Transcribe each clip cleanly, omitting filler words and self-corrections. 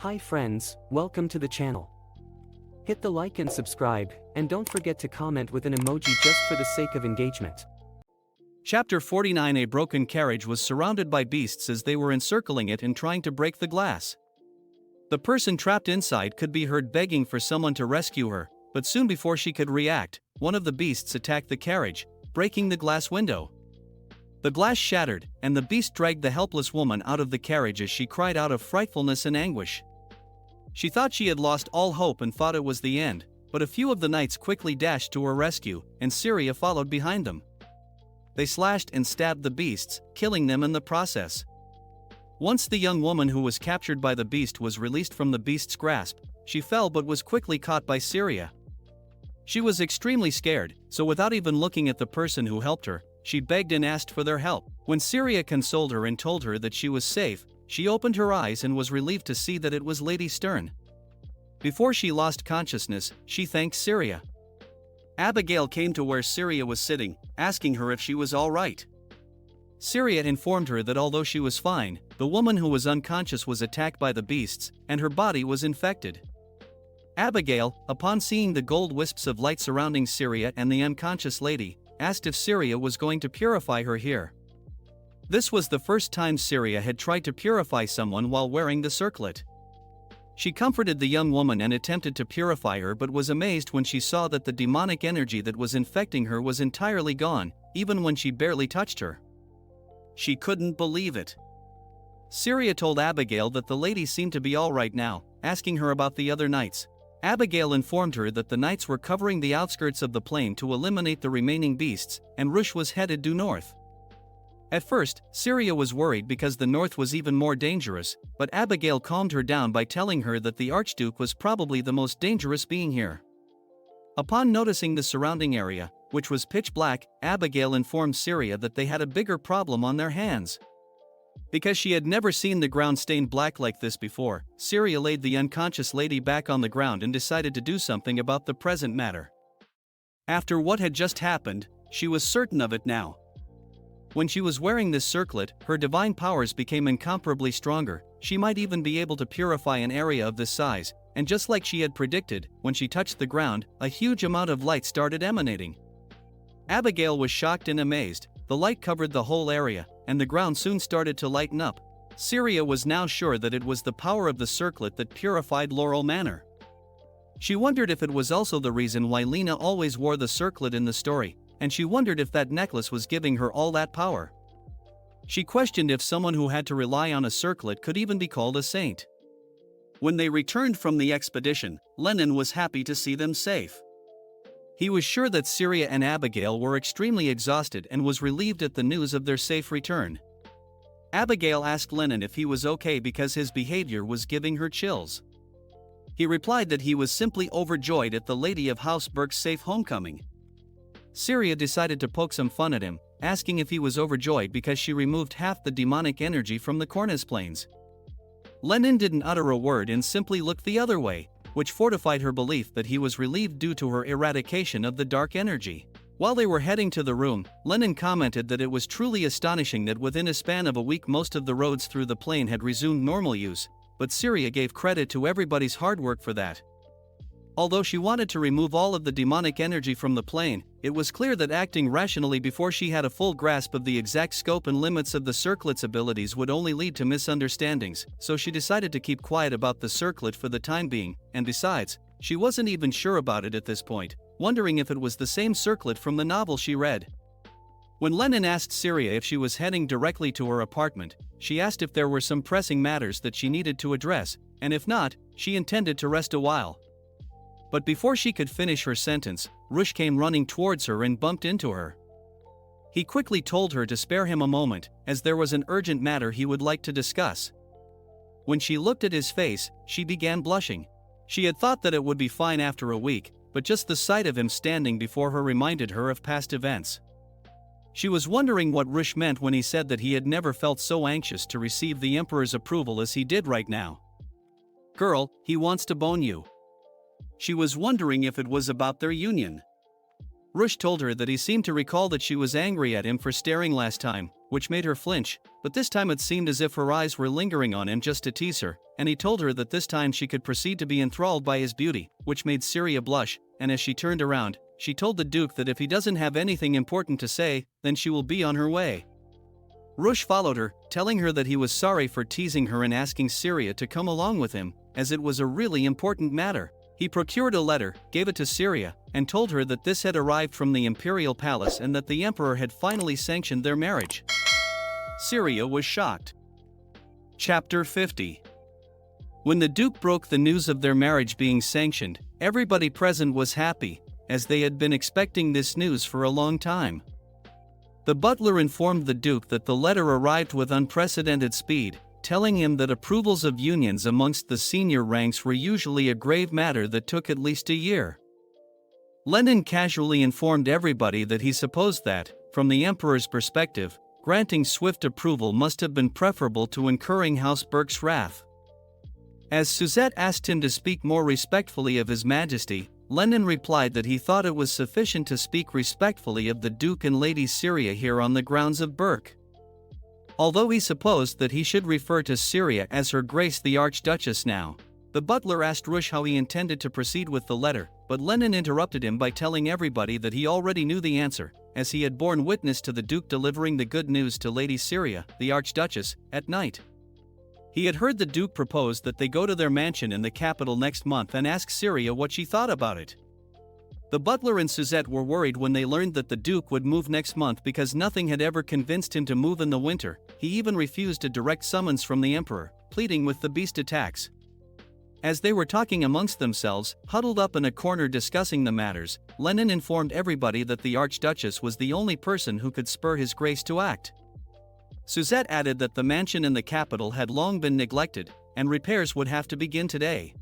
Hi friends, welcome to the channel. Hit the like and subscribe, and don't forget to comment with an emoji just for the sake of engagement. Chapter 49. A broken carriage was surrounded by beasts as they were encircling it and trying to break the glass. The person trapped inside could be heard begging for someone to rescue her, but soon before she could react, one of the beasts attacked the carriage, breaking the glass window. The glass shattered, and the beast dragged the helpless woman out of the carriage as she cried out of frightfulness and anguish. She thought she had lost all hope and thought it was the end, but a few of the knights quickly dashed to her rescue, and Syria followed behind them. They slashed and stabbed the beasts, killing them in the process. Once the young woman who was captured by the beast was released from the beast's grasp, she fell but was quickly caught by Syria. She was extremely scared, so without even looking at the person who helped her, she begged and asked for their help. When Syria consoled her and told her that she was safe, she opened her eyes and was relieved to see that it was Lady Stern. Before she lost consciousness, she thanked Syria. Abigail came to where Syria was sitting, asking her if she was all right. Syria informed her that although she was fine, the woman who was unconscious was attacked by the beasts, and her body was infected. Abigail, upon seeing the gold wisps of light surrounding Syria and the unconscious lady, asked if Syria was going to purify her here. This was the first time Syria had tried to purify someone while wearing the circlet. She comforted the young woman and attempted to purify her but was amazed when she saw that the demonic energy that was infecting her was entirely gone, even when she barely touched her. She couldn't believe it. Syria told Abigail that the lady seemed to be all right now, asking her about the other knights. Abigail informed her that the knights were covering the outskirts of the plain to eliminate the remaining beasts, and Rush was headed due north. At first, Syria was worried because the north was even more dangerous, but Abigail calmed her down by telling her that the Archduke was probably the most dangerous being here. Upon noticing the surrounding area, which was pitch black, Abigail informed Syria that they had a bigger problem on their hands. Because she had never seen the ground stained black like this before, Syria laid the unconscious lady back on the ground and decided to do something about the present matter. After what had just happened, she was certain of it now. When she was wearing this circlet, her divine powers became incomparably stronger. She might even be able to purify an area of this size, and just like she had predicted, when she touched the ground, a huge amount of light started emanating. Abigail was shocked and amazed. The light covered the whole area, and the ground soon started to lighten up. Syria was now sure that it was the power of the circlet that purified Laurel Manor. She wondered if it was also the reason why Lena always wore the circlet in the story, and she wondered if that necklace was giving her all that power. She questioned if someone who had to rely on a circlet could even be called a saint. When they returned from the expedition, Lennon was happy to see them safe. He was sure that Syria and Abigail were extremely exhausted and was relieved at the news of their safe return. Abigail asked Lennon if he was okay because his behavior was giving her chills. He replied that he was simply overjoyed at the Lady of Hausberg's safe homecoming. Syria decided to poke some fun at him, asking if he was overjoyed because she removed half the demonic energy from the Cornus Plains. Lennon didn't utter a word and simply looked the other way, which fortified her belief that he was relieved due to her eradication of the dark energy. While they were heading to the room, Lennon commented that it was truly astonishing that within a span of a week most of the roads through the plain had resumed normal use, but Syria gave credit to everybody's hard work for that. Although she wanted to remove all of the demonic energy from the plain, it was clear that acting rationally before she had a full grasp of the exact scope and limits of the circlet's abilities would only lead to misunderstandings, so she decided to keep quiet about the circlet for the time being, and besides, she wasn't even sure about it at this point, wondering if it was the same circlet from the novel she read. When Lennon asked Syria if she was heading directly to her apartment, she asked if there were some pressing matters that she needed to address, and if not, she intended to rest a while. But before she could finish her sentence, Rush came running towards her and bumped into her. He quickly told her to spare him a moment, as there was an urgent matter he would like to discuss. When she looked at his face, she began blushing. She had thought that it would be fine after a week, but just the sight of him standing before her reminded her of past events. She was wondering what Rush meant when he said that he had never felt so anxious to receive the Emperor's approval as he did right now. "Girl, he wants to bone you." She was wondering if it was about their union. Rush told her that he seemed to recall that she was angry at him for staring last time, which made her flinch, but this time it seemed as if her eyes were lingering on him just to tease her, and he told her that this time she could proceed to be enthralled by his beauty, which made Syria blush, and as she turned around, she told the Duke that if he doesn't have anything important to say, then she will be on her way. Rush followed her, telling her that he was sorry for teasing her and asking Syria to come along with him, as it was a really important matter. He procured a letter, gave it to Syria, and told her that this had arrived from the imperial palace and that the emperor had finally sanctioned their marriage. Syria was shocked. Chapter 50. When the Duke broke the news of their marriage being sanctioned, everybody present was happy, as they had been expecting this news for a long time. The butler informed the Duke that the letter arrived with unprecedented speed, telling him that approvals of unions amongst the senior ranks were usually a grave matter that took at least a year. Lenin casually informed everybody that he supposed that, from the emperor's perspective, granting swift approval must have been preferable to incurring House Berk's wrath. As Suzette asked him to speak more respectfully of His Majesty, Lenin replied that he thought it was sufficient to speak respectfully of the Duke and Lady Syria here on the grounds of Berk. Although he supposed that he should refer to Syria as Her Grace the Archduchess now, the butler asked Rush how he intended to proceed with the letter, but Lenin interrupted him by telling everybody that he already knew the answer, as he had borne witness to the Duke delivering the good news to Lady Syria, the Archduchess, at night. He had heard the Duke propose that they go to their mansion in the capital next month and ask Syria what she thought about it. The butler and Suzette were worried when they learned that the Duke would move next month because nothing had ever convinced him to move in the winter. He even refused a direct summons from the emperor, pleading with the beast attacks. As they were talking amongst themselves, huddled up in a corner discussing the matters, Lenin informed everybody that the Archduchess was the only person who could spur His Grace to act. Suzette added that the mansion in the capital had long been neglected, and repairs would have to begin today.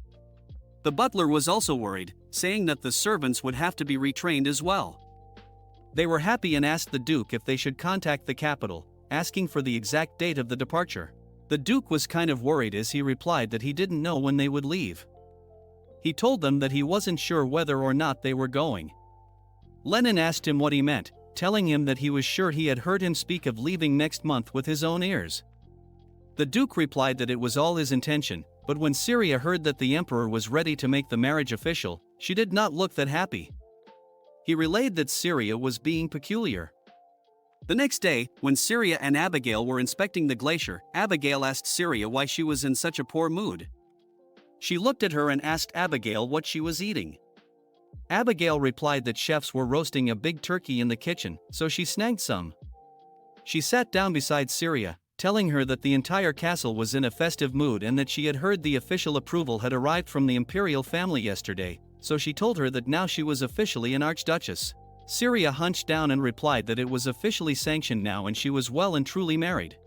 The butler was also worried, saying that the servants would have to be retrained as well. They were happy and asked the Duke if they should contact the capital, asking for the exact date of the departure. The Duke was kind of worried as he replied that he didn't know when they would leave. He told them that he wasn't sure whether or not they were going. Lenin asked him what he meant, telling him that he was sure he had heard him speak of leaving next month with his own ears. The Duke replied that it was all his intention, but when Syria heard that the emperor was ready to make the marriage official, she did not look that happy. He relayed that Syria was being peculiar. The next day, when Syria and Abigail were inspecting the glacier, Abigail asked Syria why she was in such a poor mood. She looked at her and asked Abigail what she was eating. Abigail replied that chefs were roasting a big turkey in the kitchen, so she snagged some. She sat down beside Syria, telling her that the entire castle was in a festive mood and that she had heard the official approval had arrived from the imperial family yesterday, so she told her that now she was officially an archduchess. Syria hunched down and replied that it was officially sanctioned now and she was well and truly married.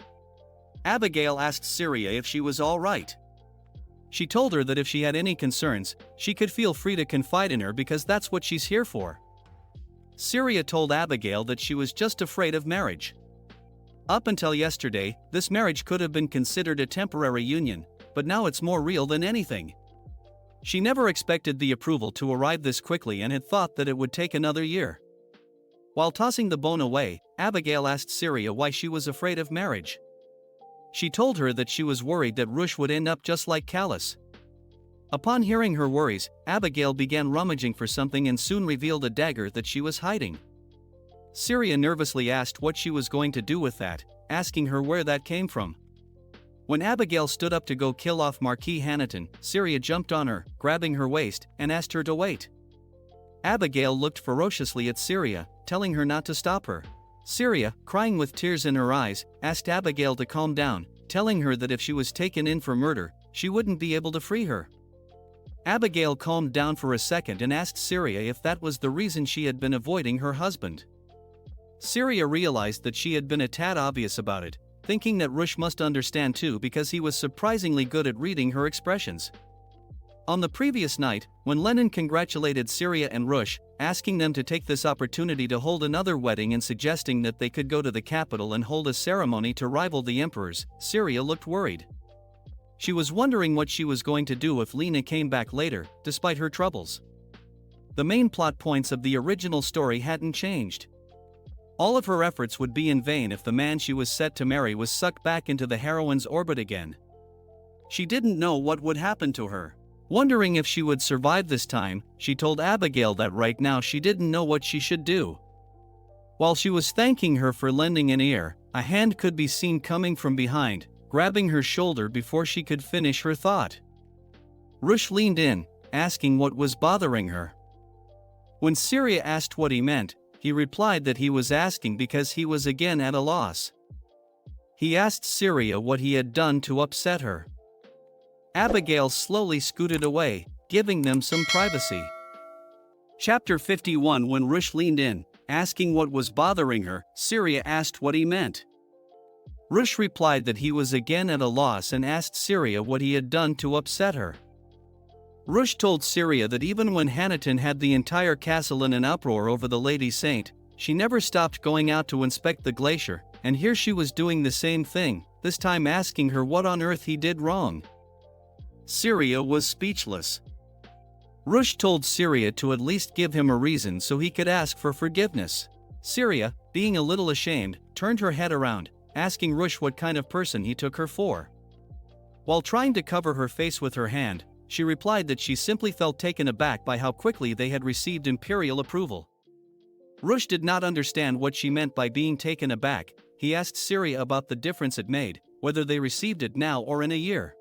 Abigail asked Syria if she was all right. She told her that if she had any concerns, she could feel free to confide in her because that's what she's here for. Syria told Abigail that she was just afraid of marriage. Up until yesterday, this marriage could have been considered a temporary union, but now it's more real than anything. She never expected the approval to arrive this quickly and had thought that it would take another year. While tossing the bone away, Abigail asked Syria why she was afraid of marriage. She told her that she was worried that Rush would end up just like Callus. Upon hearing her worries, Abigail began rummaging for something and soon revealed a dagger that she was hiding. Syria nervously asked what she was going to do with that, asking her where that came from. When Abigail stood up to go kill off Marquis Hanaton, Syria jumped on her, grabbing her waist, and asked her to wait. Abigail looked ferociously at Syria, telling her not to stop her. Syria, crying with tears in her eyes, asked Abigail to calm down, telling her that if she was taken in for murder, she wouldn't be able to free her. Abigail calmed down for a second and asked Syria if that was the reason she had been avoiding her husband. Syria realized that she had been a tad obvious about it, thinking that Rush must understand too because he was surprisingly good at reading her expressions. On the previous night, when Lenin congratulated Syria and Rush, asking them to take this opportunity to hold another wedding and suggesting that they could go to the capital and hold a ceremony to rival the emperor's, Syria looked worried. She was wondering what she was going to do if Lena came back later, despite her troubles. The main plot points of the original story hadn't changed. All of her efforts would be in vain if the man she was set to marry was sucked back into the heroine's orbit again. She didn't know what would happen to her. Wondering if she would survive this time, she told Abigail that right now she didn't know what she should do. While she was thanking her for lending an ear, a hand could be seen coming from behind, grabbing her shoulder before she could finish her thought. Rush leaned in, asking what was bothering her. When Syria asked what he meant, he replied that he was asking because he was again at a loss. He asked Syria what he had done to upset her. Abigail slowly scooted away, giving them some privacy. Chapter 51. When Rush leaned in, asking what was bothering her, Syria asked what he meant. Rush replied that he was again at a loss and asked Syria what he had done to upset her. Rush told Syria that even when Hanaton had the entire castle in an uproar over the Lady Saint, she never stopped going out to inspect the glacier, and here she was doing the same thing, this time asking her what on earth he did wrong. Syria was speechless. Rush told Syria to at least give him a reason so he could ask for forgiveness. Syria, being a little ashamed, turned her head around, asking Rush what kind of person he took her for. While trying to cover her face with her hand, she replied that she simply felt taken aback by how quickly they had received imperial approval. Rush did not understand what she meant by being taken aback. He asked Syria about the difference it made, whether they received it now or in a year.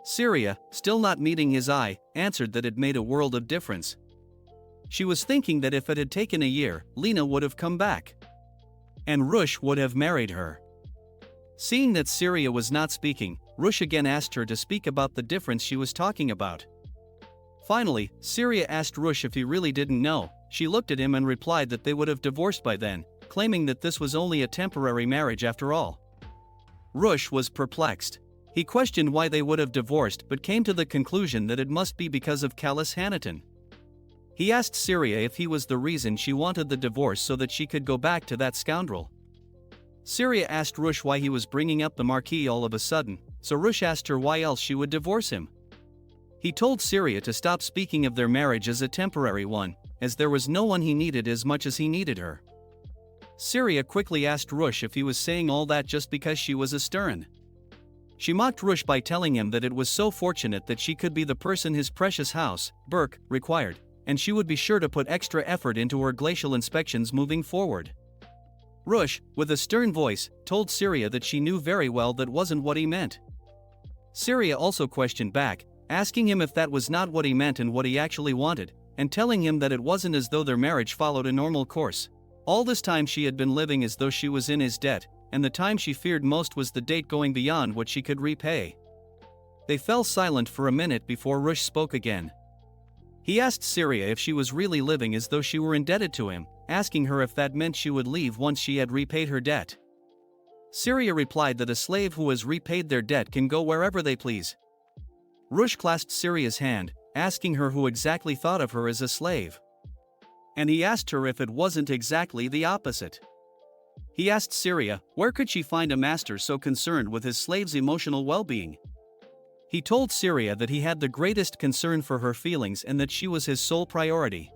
Syria, still not meeting his eye, answered that it made a world of difference. She was thinking that if it had taken a year, Lena would have come back. And Rush would have married her. Seeing that Syria was not speaking, Rush again asked her to speak about the difference she was talking about. Finally, Syria asked Rush if he really didn't know. She looked at him and replied that they would have divorced by then, claiming that this was only a temporary marriage after all. Rush was perplexed. He questioned why they would have divorced but came to the conclusion that it must be because of Callus Hanaton. He asked Syria if he was the reason she wanted the divorce so that she could go back to that scoundrel. Syria asked Rush why he was bringing up the Marquis all of a sudden, so Rush asked her why else she would divorce him. He told Syria to stop speaking of their marriage as a temporary one, as there was no one he needed as much as he needed her. Syria quickly asked Rush if he was saying all that just because she was a Stern. She mocked Rush by telling him that it was so fortunate that she could be the person his precious house, Burke, required, and she would be sure to put extra effort into her glacial inspections moving forward. Rush, with a stern voice, told Syria that she knew very well that wasn't what he meant. Syria also questioned back, asking him if that was not what he meant and what he actually wanted, and telling him that it wasn't as though their marriage followed a normal course. All this time she had been living as though she was in his debt, and the time she feared most was the date going beyond what she could repay. They fell silent for a minute before Rush spoke again. He asked Syria if she was really living as though she were indebted to him, asking her if that meant she would leave once she had repaid her debt. Syria replied that a slave who has repaid their debt can go wherever they please. Rush clasped Syria's hand, asking her who exactly thought of her as a slave. And he asked her if it wasn't exactly the opposite. He asked Syria, where could she find a master so concerned with his slave's emotional well-being? He told Syria that he had the greatest concern for her feelings and that she was his sole priority.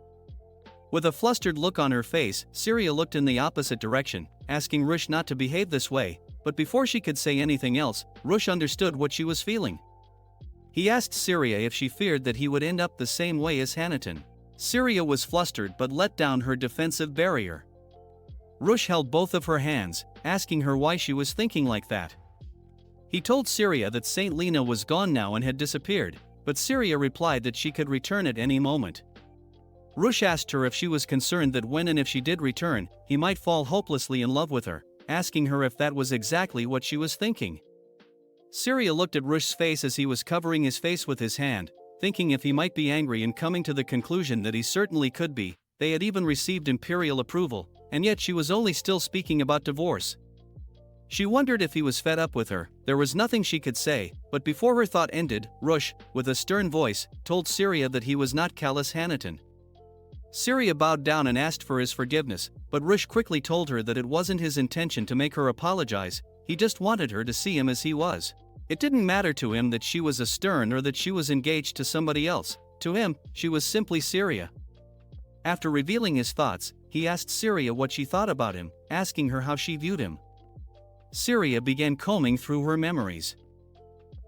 With a flustered look on her face, Syria looked in the opposite direction, asking Rush not to behave this way, but before she could say anything else, Rush understood what she was feeling. He asked Syria if she feared that he would end up the same way as Hanaton. Syria was flustered but let down her defensive barrier. Rush held both of her hands, asking her why she was thinking like that. He told Syria that Saint Lena was gone now and had disappeared, but Syria replied that she could return at any moment. Rush asked her if she was concerned that when and if she did return, he might fall hopelessly in love with her, asking her if that was exactly what she was thinking. Syria looked at Rush's face as he was covering his face with his hand, thinking if he might be angry and coming to the conclusion that he certainly could be. They had even received imperial approval, and yet she was only still speaking about divorce. She wondered if he was fed up with her. There was nothing she could say, but before her thought ended, Rush, with a stern voice, told Syria that he was not Callus Hanaton. Syria bowed down and asked for his forgiveness, but Rush quickly told her that it wasn't his intention to make her apologize, he just wanted her to see him as he was. It didn't matter to him that she was a Stern or that she was engaged to somebody else. To him, she was simply Syria. After revealing his thoughts, he asked Syria what she thought about him, asking her how she viewed him. Syria began combing through her memories.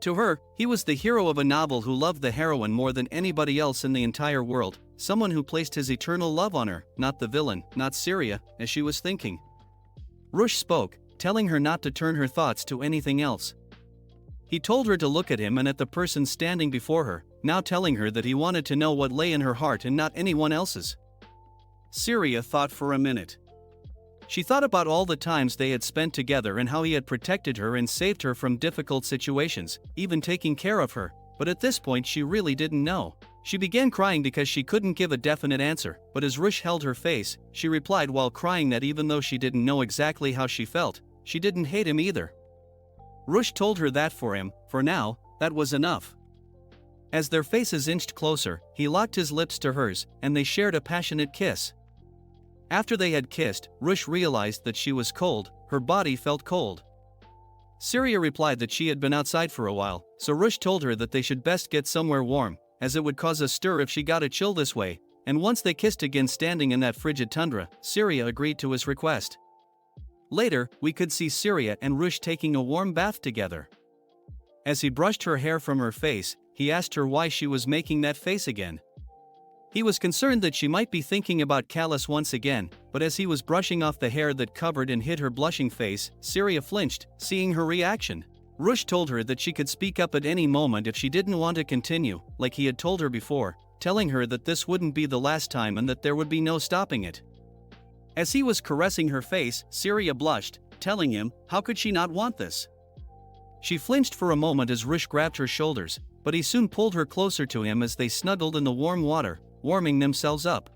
To her, he was the hero of a novel who loved the heroine more than anybody else in the entire world, someone who placed his eternal love on her, not the villain, not Syria, as she was thinking. Rush spoke, telling her not to turn her thoughts to anything else. He told her to look at him and at the person standing before her, now telling her that he wanted to know what lay in her heart and not anyone else's. Syria thought for a minute. She thought about all the times they had spent together and how he had protected her and saved her from difficult situations, even taking care of her, but at this point she really didn't know. She began crying because she couldn't give a definite answer, but as Rush held her face, she replied while crying that even though she didn't know exactly how she felt, she didn't hate him either. Rush told her that for him, for now, that was enough. As their faces inched closer, he locked his lips to hers, and they shared a passionate kiss. After they had kissed, Rush realized that she was cold, her body felt cold. Syria replied that she had been outside for a while, so Rush told her that they should best get somewhere warm, as it would cause a stir if she got a chill this way, and once they kissed again standing in that frigid tundra, Syria agreed to his request. Later, we could see Syria and Rush taking a warm bath together. As he brushed her hair from her face, he asked her why she was making that face again. He was concerned that she might be thinking about Callus once again, but as he was brushing off the hair that covered and hid her blushing face, Syria flinched, seeing her reaction. Rush told her that she could speak up at any moment if she didn't want to continue, like he had told her before, telling her that this wouldn't be the last time and that there would be no stopping it. As he was caressing her face, Syria blushed, telling him, how could she not want this? She flinched for a moment as Rush grabbed her shoulders, but he soon pulled her closer to him as they snuggled in the warm water, warming themselves up.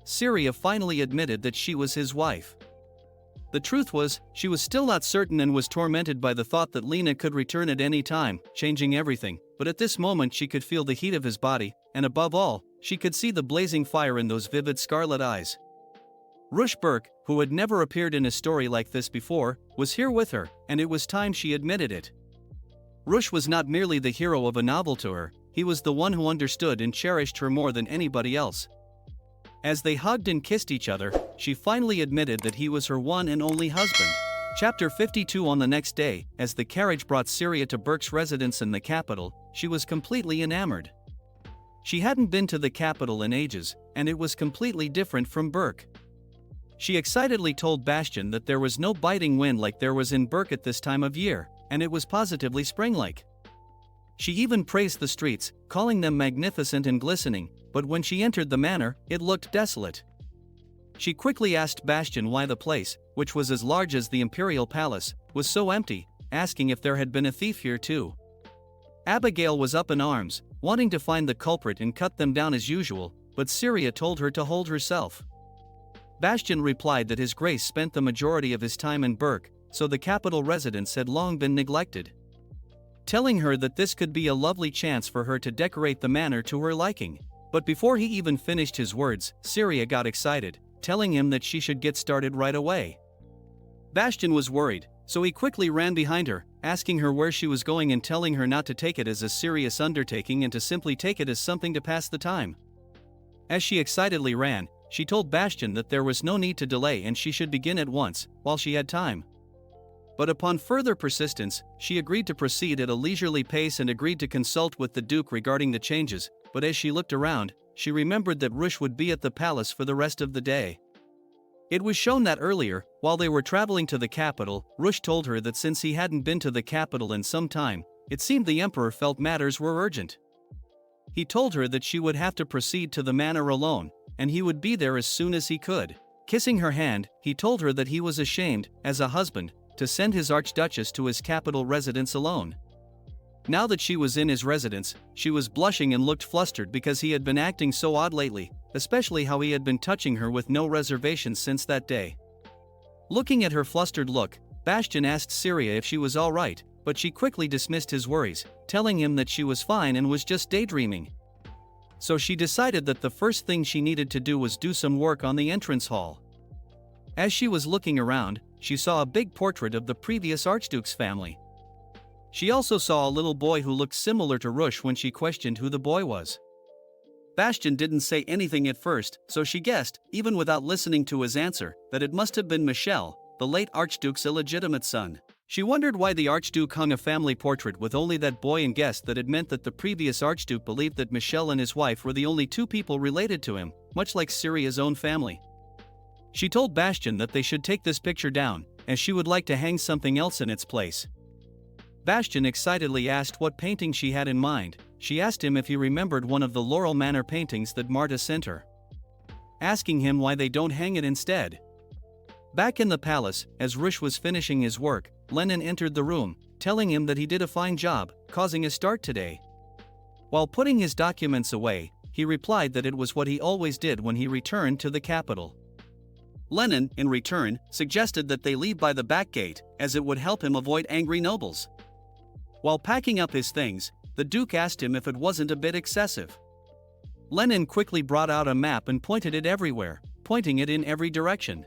Syria finally admitted that she was his wife. The truth was, she was still not certain and was tormented by the thought that Lena could return at any time, changing everything, but at this moment she could feel the heat of his body, and above all, she could see the blazing fire in those vivid scarlet eyes. Rush Burke, who had never appeared in a story like this before, was here with her, and it was time she admitted it. Rush was not merely the hero of a novel to her, he was the one who understood and cherished her more than anybody else. As they hugged and kissed each other, she finally admitted that he was her one and only husband. Chapter 52. On the next day, as the carriage brought Syria to Burke's residence in the capital, she was completely enamored. She hadn't been to the capital in ages, and it was completely different from Burke. She excitedly told Bastian that there was no biting wind like there was in Burke at this time of year, and it was positively spring-like. She even praised the streets, calling them magnificent and glistening, but when she entered the manor, it looked desolate. She quickly asked Bastian why the place, which was as large as the imperial palace, was so empty, asking if there had been a thief here too. Abigail was up in arms, wanting to find the culprit and cut them down as usual, but Syria told her to hold herself. Bastian replied that His Grace spent the majority of his time in Burke, so the capital residence had long been neglected. Telling her that this could be a lovely chance for her to decorate the manor to her liking. But before he even finished his words, Syria got excited, telling him that she should get started right away. Bastian was worried, so he quickly ran behind her, asking her where she was going and telling her not to take it as a serious undertaking and to simply take it as something to pass the time. As she excitedly ran, she told Bastian that there was no need to delay and she should begin at once, while she had time. But upon further persistence, she agreed to proceed at a leisurely pace and agreed to consult with the Duke regarding the changes, but as she looked around, she remembered that Rush would be at the palace for the rest of the day. It was shown that earlier, while they were traveling to the capital, Rush told her that since he hadn't been to the capital in some time, it seemed the Emperor felt matters were urgent. He told her that she would have to proceed to the manor alone, and he would be there as soon as he could. Kissing her hand, he told her that he was ashamed, as a husband, to send his Archduchess to his capital residence alone. Now that she was in his residence, she was blushing and looked flustered because he had been acting so odd lately, especially how he had been touching her with no reservations since that day. Looking at her flustered look, Bastian asked Syria if she was all right, but she quickly dismissed his worries, telling him that she was fine and was just daydreaming. So she decided that the first thing she needed to do was do some work on the entrance hall. As she was looking around, she saw a big portrait of the previous Archduke's family. She also saw a little boy who looked similar to Rush when she questioned who the boy was. Bastian didn't say anything at first, so she guessed, even without listening to his answer, that it must have been Michel, the late Archduke's illegitimate son. She wondered why the Archduke hung a family portrait with only that boy and guessed that it meant that the previous Archduke believed that Michel and his wife were the only two people related to him, much like Syria's own family. She told Bastian that they should take this picture down, as she would like to hang something else in its place. Bastian excitedly asked what painting she had in mind. She asked him if he remembered one of the Laurel Manor paintings that Marta sent her, asking him why they don't hang it instead. Back in the palace, as Rush was finishing his work, Lenin entered the room, telling him that he did a fine job, causing a start today. While putting his documents away, he replied that it was what he always did when he returned to the capital. Lenin, in return, suggested that they leave by the back gate, as it would help him avoid angry nobles. While packing up his things, the Duke asked him if it wasn't a bit excessive. Lenin quickly brought out a map and pointed it everywhere, pointing it in every direction.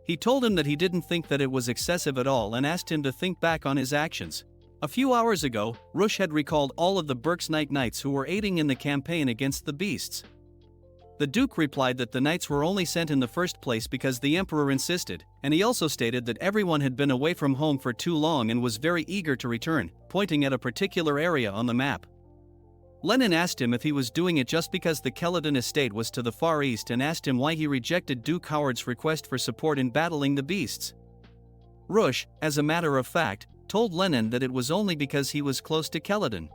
He told him that he didn't think that it was excessive at all and asked him to think back on his actions. A few hours ago, Rush had recalled all of the Berksnight knights who were aiding in the campaign against the beasts. The Duke replied that the knights were only sent in the first place because the Emperor insisted, and he also stated that everyone had been away from home for too long and was very eager to return, pointing at a particular area on the map. Lenin asked him if he was doing it just because the Keladon estate was to the far east and asked him why he rejected Duke Howard's request for support in battling the beasts. Rush, as a matter of fact, told Lenin that it was only because he was close to Keladon.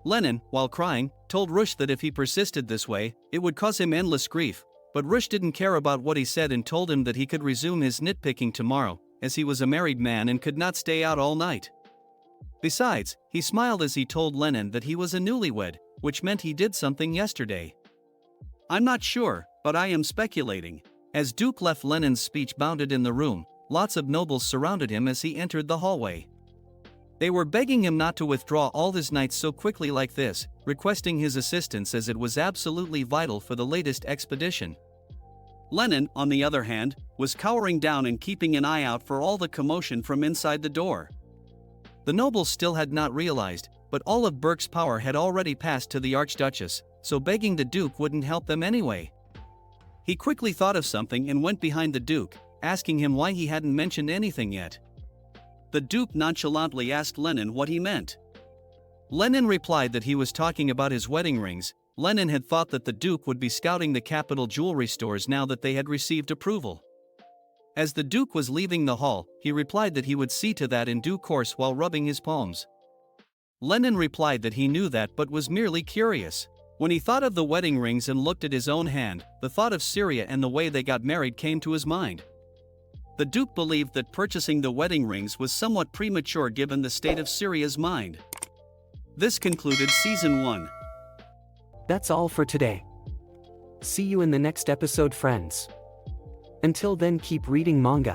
Lenin, while crying, told Rush that if he persisted this way, it would cause him endless grief, but Rush didn't care about what he said and told him that he could resume his nitpicking tomorrow, as he was a married man and could not stay out all night. Besides, he smiled as he told Lenin that he was a newlywed, which meant he did something yesterday. "I'm not sure, but I am speculating." As Duke left, Lenin's speech bounded in the room. Lots of nobles surrounded him as he entered the hallway. They were begging him not to withdraw all his knights so quickly like this, requesting his assistance as it was absolutely vital for the latest expedition. Lenin, on the other hand, was cowering down and keeping an eye out for all the commotion from inside the door. The nobles still had not realized, but all of Berk's power had already passed to the Archduchess, so begging the Duke wouldn't help them anyway. He quickly thought of something and went behind the Duke, asking him why he hadn't mentioned anything yet. The Duke nonchalantly asked Lenin what he meant. Lenin replied that he was talking about his wedding rings. Lenin had thought that the Duke would be scouting the capital jewelry stores now that they had received approval. As the Duke was leaving the hall, he replied that he would see to that in due course while rubbing his palms. Lenin replied that he knew that but was merely curious. When he thought of the wedding rings and looked at his own hand, the thought of Syria and the way they got married came to his mind. The Duke believed that purchasing the wedding rings was somewhat premature given the state of Syria's mind. This concluded Season 1. That's all for today. See you in the next episode, friends. Until then, keep reading manga.